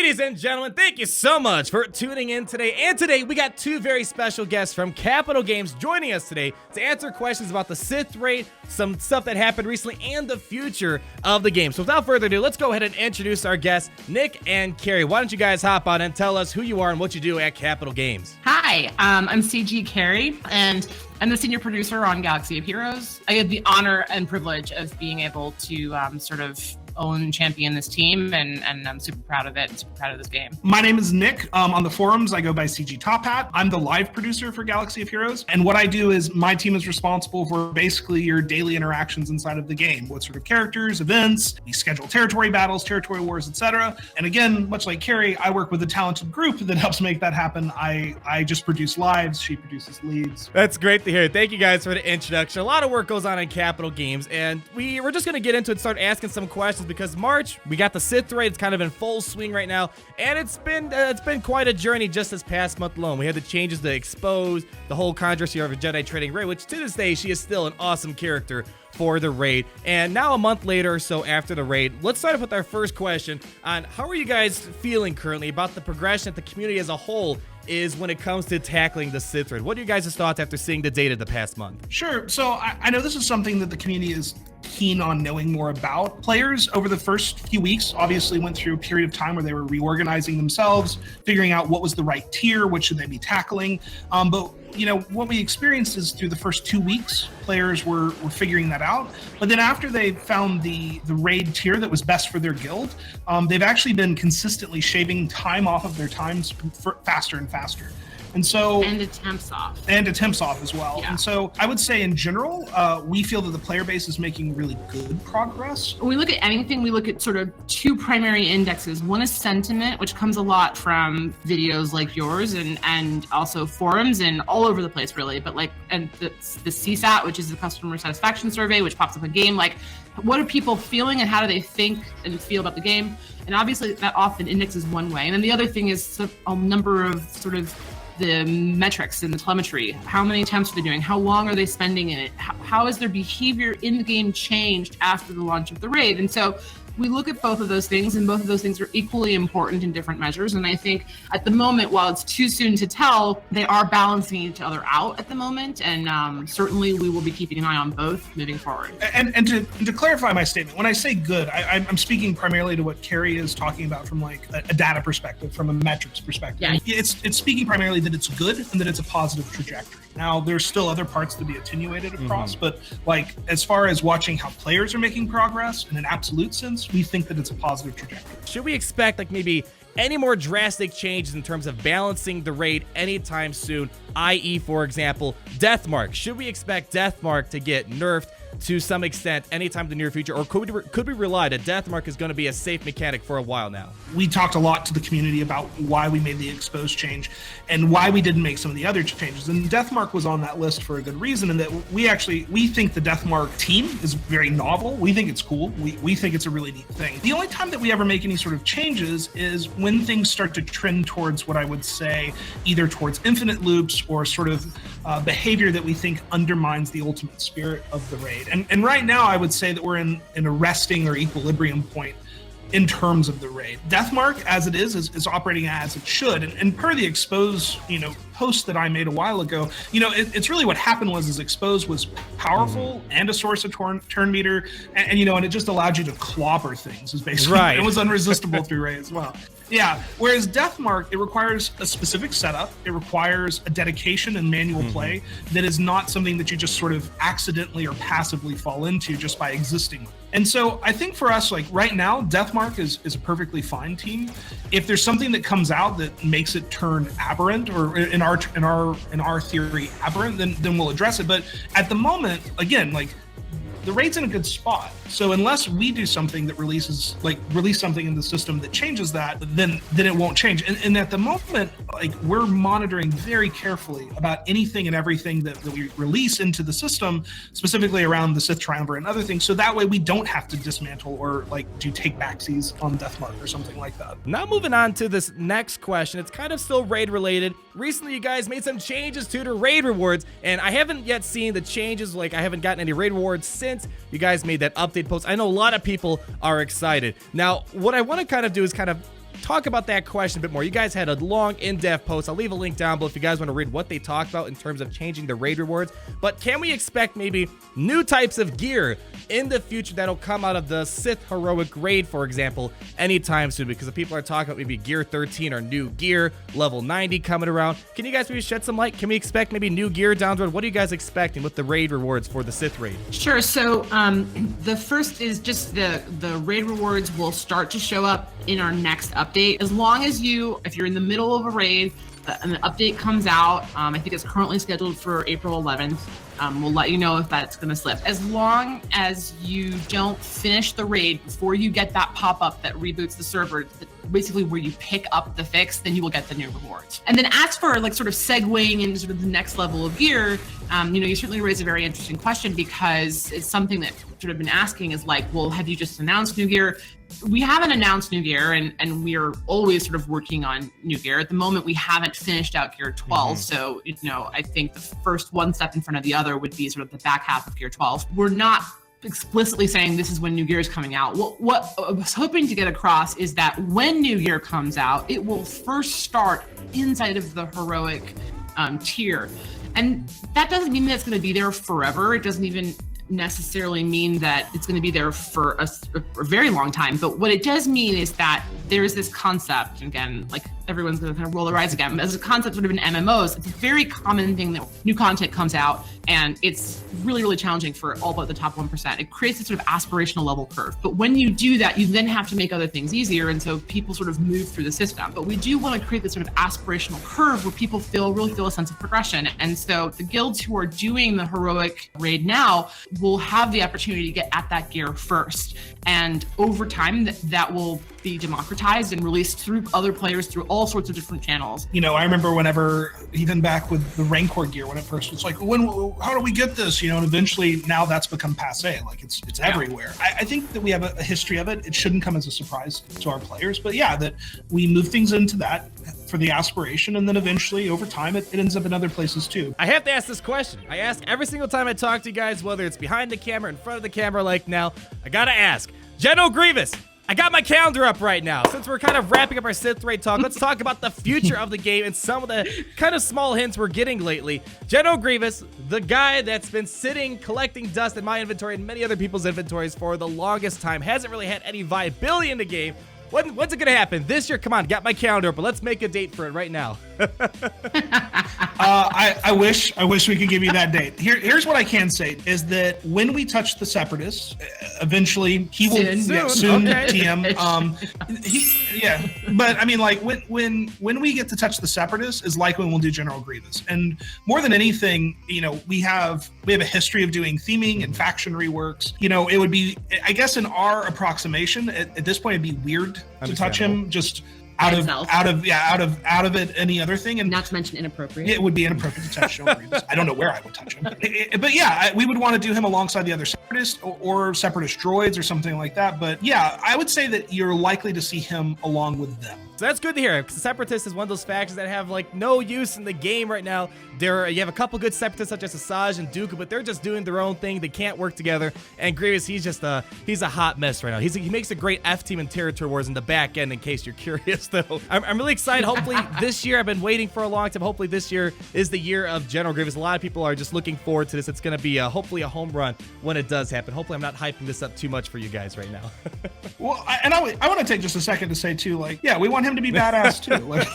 Ladies and gentlemen, thank you so much for tuning in today. And today, we got two very special guests from Capital Games joining us today to answer questions about the Sith Raid, some stuff that happened recently, and the future of the game. So without further ado, let's go ahead and introduce our guests, Nick and Carrie. Why don't you guys hop on and tell us who you are and what you do at Capital Games? Hi, I'm CG Carrie, and I'm the senior producer on Galaxy of Heroes. I had the honor and privilege of being able to sort of own and champion this team, and I'm super proud of it and super proud of this game. My name is Nick. On the forums, I go by CG Top Hat. I'm the live producer for Galaxy of Heroes, and what I do is my team is responsible for basically your daily interactions inside of the game. What sort of characters, events, we schedule territory battles, territory wars, etc. And again, much like Carrie, I work with a talented group that helps make that happen. I just produce lives, she produces leads. That's great to hear. Thank you guys for the introduction. A lot of work goes on in Capital Games, and we're just going to get into it and start asking some questions because March, we got the Sith Raid. It's kind of in full swing right now, and it's been quite a journey just this past month alone. We had the changes to expose the whole controversy over Jedi trading Rey, which to this day, she is still an awesome character for the raid. And now a month later or so after the raid, let's start off with our first question on how are you guys feeling currently about the progression that the community as a whole is when it comes to tackling the Sith Raid. What are you guys' thoughts after seeing the data the past month? Sure. So I know this is something that the community is keen on knowing more about. Players over the first few weeks obviously went through a period of time where they were reorganizing themselves, figuring out what was the right tier, what should they be tackling. But you know, what we experienced is through the first 2 weeks, players were figuring that out. But then after they found the raid tier that was best for their guild, they've actually been consistently shaving time off of their times faster and faster. And so, and attempts off. And attempts off as well. Yeah. And so I would say in general, we feel that the player base is making really good progress. When we look at anything, we look at sort of two primary indexes. One is sentiment, which comes a lot from videos like yours and also forums and all over the place really. But like, and the CSAT, which is the customer satisfaction survey, which pops up a game, like what are people feeling and how do they think and feel about the game? And obviously that often indexes one way. And then the other thing is a number of sort of the metrics and the telemetry. How many attempts are they doing? How long are they spending in it? How has their behavior in the game changed after the launch of the raid? And so we look at both of those things, and both of those things are equally important in different measures. And I think at the moment, while it's too soon to tell, they are balancing each other out at the moment. And certainly we will be keeping an eye on both moving forward. And to clarify my statement, when I say good, I'm speaking primarily to what Carrie is talking about from like a data perspective, from a metrics perspective. Yeah. It's speaking primarily that it's good and that it's a positive trajectory. Now, there's still other parts to be attenuated across, but like as far as watching how players are making progress in an absolute sense, we think that it's a positive trajectory. Should we expect like maybe any more drastic changes in terms of balancing the raid anytime soon, i.e., for example, Deathmark? Should we expect Deathmark to get nerfed to some extent anytime in the near future, or could we rely that Deathmark is going to be a safe mechanic for a while now? We talked a lot to the community about why we made the expose change and why we didn't make some of the other changes, and Deathmark was on that list for a good reason, in that we think the Deathmark team is very novel. We think it's cool. We think it's a really neat thing. The only time that we ever make any sort of changes is when things start to trend towards what I would say either towards infinite loops or sort of behavior that we think undermines the ultimate spirit of the raid. And right now, I would say that we're in a resting or equilibrium point in terms of the raid. Deathmark, as it is operating as it should. And per the expose, post that I made a while ago, it's really what happened was expose was powerful and a source of turn meter, and it just allowed you to clobber things. Is basically right. It was unresistible through raid as well. Yeah, whereas Deathmark, it requires a specific setup. It requires a dedication and manual play that is not something that you just sort of accidentally or passively fall into just by existing. And so I think for us, like right now, Deathmark is a perfectly fine team. If there's something that comes out that makes it turn aberrant, or in our theory aberrant, then we'll address it. But at the moment, again, like the raid's in a good spot. So unless we do something that release something in the system that changes that, then it won't change. And at the moment, like we're monitoring very carefully about anything and everything that we release into the system, specifically around the Sith Triumvirate and other things. So that way we don't have to dismantle or like do take backsies on Deathmark or something like that. Now moving on to this next question. It's kind of still raid related. Recently, you guys made some changes to the raid rewards, and I haven't yet seen the changes. Like I haven't gotten any raid rewards since you guys made that update post. I know a lot of people are excited. Now, what I want to kind of do is kind of talk about that question a bit more. You guys had a long, in-depth post. I'll leave a link down below if you guys want to read what they talked about in terms of changing the raid rewards. But can we expect maybe new types of gear in the future that'll come out of the Sith Heroic Raid, for example, anytime soon? Because the people are talking about maybe Gear 13 or new gear, level 90 coming around. Can you guys maybe shed some light? Can we expect maybe new gear down the road? What are you guys expecting with the raid rewards for the Sith Raid? Sure. So the first is just the raid rewards will start to show up in our next update. As long as if you're in the middle of a raid, and the update comes out, I think it's currently scheduled for April 11th. We'll let you know if that's going to slip. As long as you don't finish the raid before you get that pop-up that reboots the server, basically where you pick up the fix, then you will get the new rewards. And then as for like sort of segueing into sort of the next level of gear, you certainly raise a very interesting question, because it's something that sort of been asking is like, well, have you just announced new gear? We haven't announced new gear, and we are always sort of working on new gear. At the moment, we haven't finished out Gear 12, so I think the first one step in front of the other would be sort of the back half of Gear 12. We're not explicitly saying this is when new gear is coming out. What I was hoping to get across is that when new gear comes out, it will first start inside of the heroic tier, and that doesn't mean that it's going to be there forever. It doesn't even necessarily mean that it's going to be there for a very long time. But what it does mean is that there's this concept, again, like everyone's going to kind of roll their eyes again, as a concept sort of in MMOs, it's a very common thing that new content comes out and it's really, really challenging for all but the top 1%. It creates a sort of aspirational level curve. But when you do that, you then have to make other things easier. And so people sort of move through the system. But we do want to create this sort of aspirational curve where people really feel a sense of progression. And so the guilds who are doing the heroic raid now will have the opportunity to get at that gear first. And over time, that will be democratized and released through other players through all sorts of different channels. I remember whenever, even back with the Rancor gear, when it first was like, how do we get this? And eventually now that's become passe. Like it's everywhere. I think that we have a history of it. It shouldn't come as a surprise to our players, but yeah, that we move things into that for the aspiration, and then eventually over time it ends up in other places too. I have to ask this question. I ask every single time I talk to you guys, whether it's behind the camera, in front of the camera, like now, I gotta ask, General Grievous, I got my calendar up right now. Since we're kind of wrapping up our Sith Raid talk, let's talk about the future of the game and some of the kind of small hints we're getting lately. General Grievous, the guy that's been sitting collecting dust in my inventory and many other people's inventories for the longest time, hasn't really had any viability in the game. When's it gonna happen? This year? Come on, got my calendar up, but let's make a date for it right now. I wish we could give you that date. Here's what I can say is that when we touch the Separatists, eventually he will soon okay. TM. But I mean, like when we get to touch the Separatists is like when we'll do General Grievous. And more than anything, we have a history of doing theming and faction reworks. It would be, I guess, in our approximation at this point, it'd be weird to touch him just out of it, any other thing, and not to mention inappropriate. It would be inappropriate to touch General Grievous. I don't know where I would touch him, but yeah, we would want to do him alongside the other Separatists or Separatist droids or something like that. But yeah, I would say that you're likely to see him along with them. So that's good to hear, because Separatist is one of those factions that have like no use in the game right now. You have a couple good Separatists such as Asajj and Dooku, but they're just doing their own thing. They can't work together. And Grievous, he's a hot mess right now. He makes a great F team in Territory Wars in the back end, in case you're curious though. I'm really excited. Hopefully this year, I've been waiting for a long time. Hopefully this year is the year of General Grievous. A lot of people are just looking forward to this. It's going to be hopefully a home run when it does happen. Hopefully I'm not hyping this up too much for you guys right now. Well, I want to take just a second to say too, like, yeah, we want him to be badass too. Like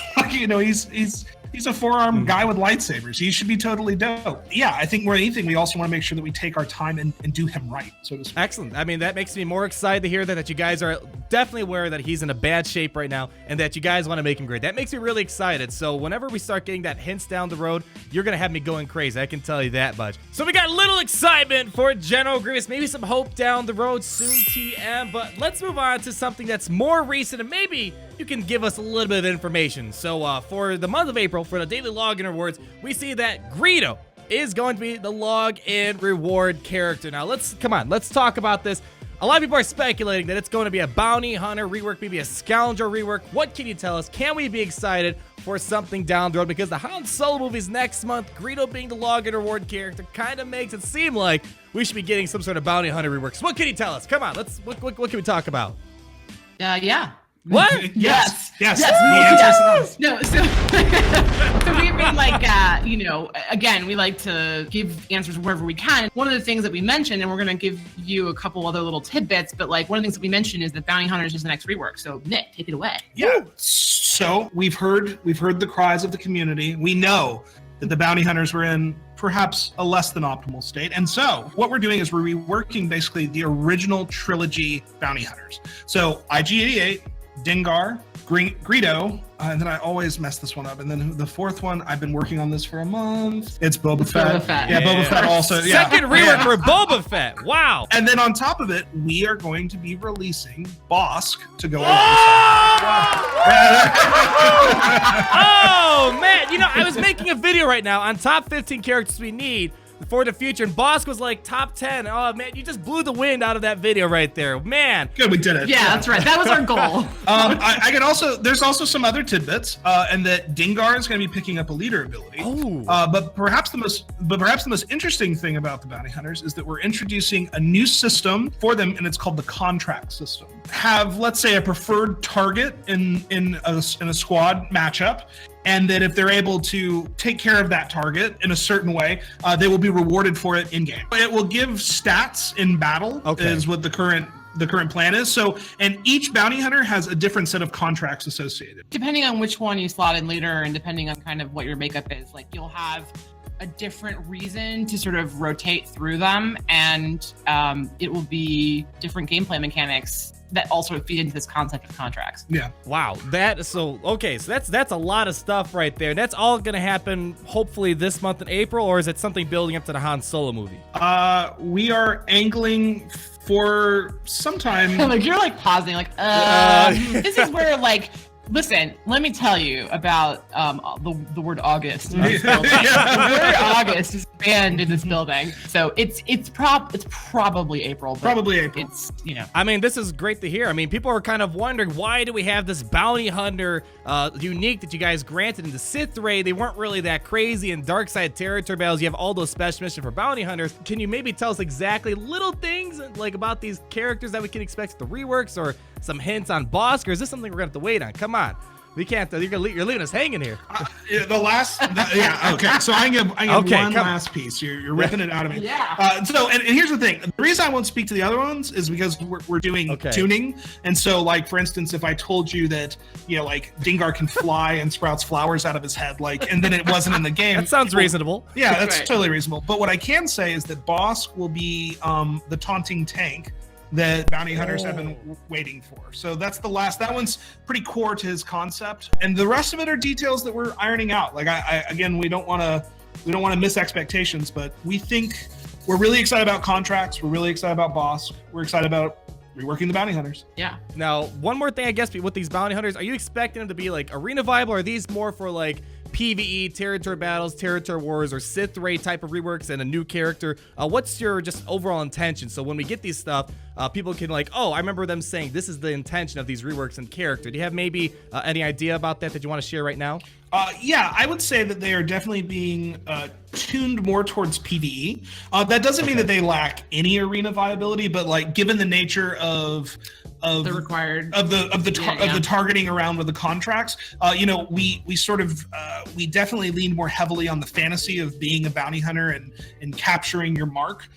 he's a four-armed guy with lightsabers. He should be totally dope. Yeah, I think more than anything, we also want to make sure that we take our time and do him right, so to speak. Excellent. I mean, that makes me more excited to hear that you guys are definitely aware that he's in a bad shape right now and that you guys want to make him great. That makes me really excited. So whenever we start getting that hints down the road, you're going to have me going crazy. I can tell you that much. So we got a little excitement for General Grievous, maybe some hope down the road soon, TM. But let's move on to something that's more recent and maybe you can give us a little bit of information. So for the month of April, for the daily login rewards, we see that Greedo is going to be the login reward character. Now let's talk about this. A lot of people are speculating that it's going to be a bounty hunter rework, maybe a scoundrel rework. What can you tell us? Can we be excited for something down the road? Because the Han Solo movie's next month, Greedo being the login reward character kind of makes it seem like we should be getting some sort of bounty hunter reworks. What can you tell us? Come on, what can we talk about? Yeah. What? Yes. Yes. The answer is No, so we've been like, again, we like to give answers wherever we can. One of the things that we mentioned, and we're going to give you a couple other little tidbits, but like one of the things that we mentioned is that Bounty Hunters is the next rework. So Nick, take it away. Yeah. So we've heard the cries of the community. We know that the Bounty Hunters were in perhaps a less than optimal state. And so what we're doing is we're reworking basically the original trilogy Bounty Hunters. So IG-88, Dengar, Greedo, and then I always mess this one up. And then the fourth one, I've been working on this for a month. It's Boba Fett. Boba Fett. Yeah, Boba Fett also. Yeah. Second rework for Boba Fett. Wow. And then on top of it, we are going to be releasing Bossk to go alongside. Oh, man. You know, I was making a video right now on top 15 characters we need for the future, and Bossk was like top 10. Oh, man, you just blew the wind out of that video right there. Man. Good, we did it. Yeah, that's right. That was our goal. I can also, there's also some other tidbits, and that Dengar is going to be picking up a leader ability. Oh. But perhaps the most interesting thing about the Bounty Hunters is that we're introducing a new system for them, and it's called the contract system. Have, let's say, a preferred target in a squad matchup, and that if they're able to take care of that target in a certain way, they will be rewarded for it in game. It will give stats in battle, is what the current plan is. So, and each bounty hunter has a different set of contracts associated. Depending on which one you slot in later, and depending on kind of what your makeup is, like you'll have a different reason to sort of rotate through them, and it will be different gameplay mechanics that also feed into this concept of contracts. Yeah. Wow. That's a lot of stuff right there. That's all gonna happen hopefully this month in April, or is it something building up to the Han Solo movie? We are angling for some time. Like you're like pausing, like this is where like. Listen, let me tell you about the word August. In this building. The word August is banned in this building, so it's probably April. Probably April. It's I mean, this is great to hear. I mean, people are kind of wondering, why do we have this bounty hunter unique that you guys granted in the Sith Raid? They weren't really that crazy in dark side territory battles. You have all those special missions for bounty hunters. Can you maybe tell us exactly little things like about these characters that we can expect at the reworks, or some hints on Bossk, or is this something we're gonna have to wait on? Come on. We can't. You're leaving us hanging here. Okay. So I can give one last piece. You're ripping it out of me. Yeah. And here's the thing. The reason I won't speak to the other ones is because we're doing tuning. And so, like, for instance, if I told you that, like Dengar can fly and sprouts flowers out of his head, like, and then it wasn't in the game. That sounds reasonable. Yeah, that's right. Totally reasonable. But what I can say is that Bossk will be the taunting tank that bounty hunters have been waiting for. So that's the last. That one's pretty core to his concept, and the rest of it are details that we're ironing out. Like we don't want to miss expectations, but we think we're really excited about contracts. We're really excited about Bossk. We're excited about reworking the bounty hunters. Yeah. Now, one more thing, I guess, with these bounty hunters, are you expecting them to be like arena viable, or are these more for like PvE, territory battles, territory wars, or Sith Raid type of reworks and a new character? What's your just overall intention? So when we get these stuff, people can like, oh, I remember them saying this is the intention of these reworks and character. Do you have maybe any idea about that you want to share right now? Yeah, I would say that they are definitely being tuned more towards PvE. That doesn't mean that they lack any arena viability, but like given the nature of the required of the targeting around with the contracts, we definitely lean more heavily on the fantasy of being a bounty hunter and capturing your mark,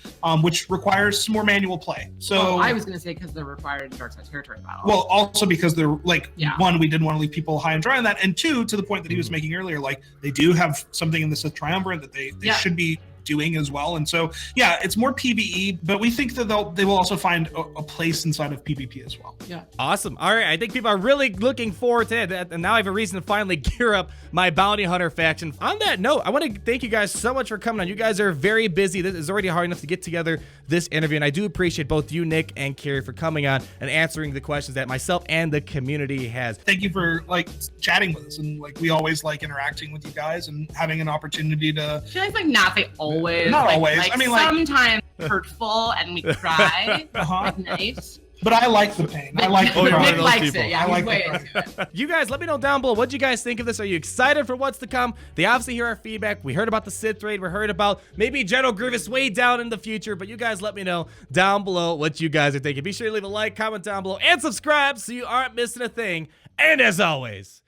which requires some more manual play. So I was going to say because they're required in dark side territory battle. Well, also because they're like one, we didn't want to leave people high and dry on that, and two, to the point that he was making earlier, like they do have something in the Sith Triumvirate that they should be doing as well. And so it's more PvE, but we think that they will also find a place inside of PvP as well. Yeah. Awesome. All right, I think people are really looking forward to it, and now I have a reason to finally gear up my bounty hunter faction. On that note, I want to thank you guys so much for coming on. You guys are very busy. This is already hard enough to get together this interview, and I do appreciate both you, Nick, and Carrie for coming on and answering the questions that myself and the community has. Thank you for like chatting with us, and like we always like interacting with you guys and having an opportunity to. I feel like not always. Not always. I mean, sometimes hurtful, and we try. Like, nice. But I like the pain. I like the Oh, you're one of Nick those likes people. it. Yeah, I like he's way the into it. You guys, let me know down below. What do you guys think of this? Are you excited for what's to come? They obviously hear our feedback. We heard about the Sith Raid. We heard about maybe General Grievous way down in the future. But you guys let me know down below what you guys are thinking. Be sure to leave a like, comment down below, and subscribe so you aren't missing a thing. And as always,